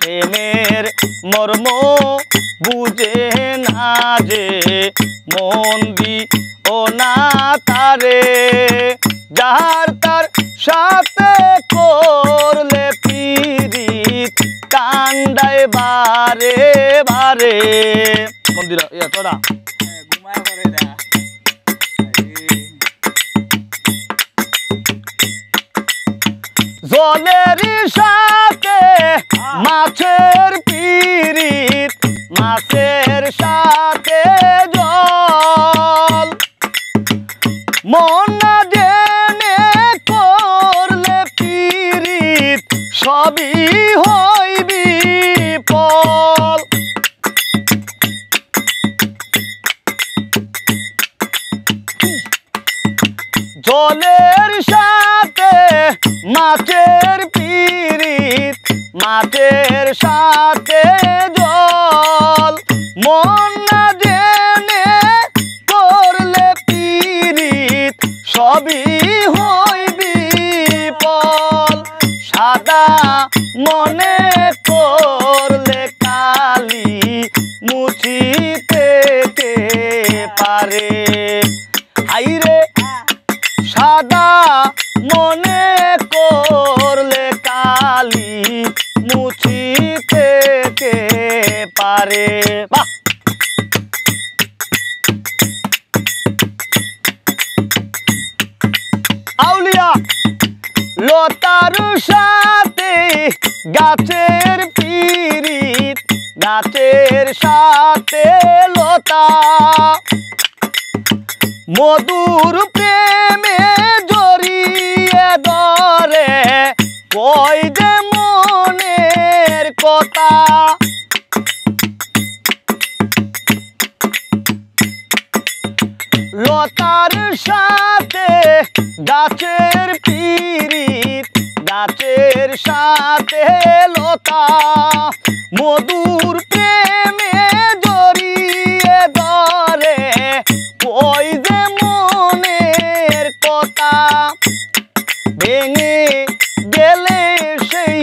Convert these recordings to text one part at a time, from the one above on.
প্রেমের মর্ম বুঝে না যে মন দিও না তারে যার তার সাথে করলে পীড়িত কান্দায় বারে বারে মন্দির তোরা ঘুমায় করে দা জলের সাথে মাছের পীড়িত মাছের সাথে জল মন না জেনে করলে পীড়িত সবই হইবি পল জলের সাথে মাছের পীড়িত মাছের সাথে জল মন না জেনে করলে পীড়িত সবই হইবি পল সাদা মনে করলে কালি মুছিতে কে পারে হাইরে সাদা মনে করলে কালি মুছিতে কে পারে বাহ আউলিয়া লতার সাথে গাছের পীড়িত গাছের সাথে লতা মধুর প্রেমে জড়িয়ে ধরে কই যে মনের কথা লতার সাথে গাছের পীড়িত গাছের সাথে লতা মধুর প্রেমে জড়িয়ে ধরে কই যে মনের কথা ভেঙে গেলে সেই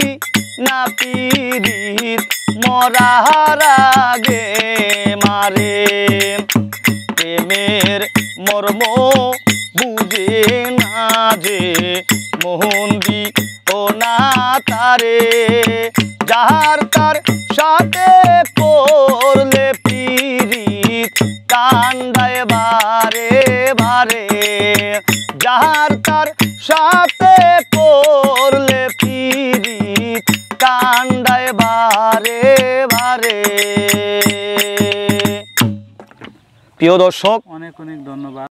না পীড়িত মরার আগে মারে প্রেমের মর্ম বুঝে না যে মোহন দিও না তারে যার তার সাথে করলে পীড়িত কান্দায় বারে বারে যার তার সাথে করলে পীড়িত কান্দায় বারে বারে প্রিয় দর্শক অনেক অনেক ধন্যবাদ।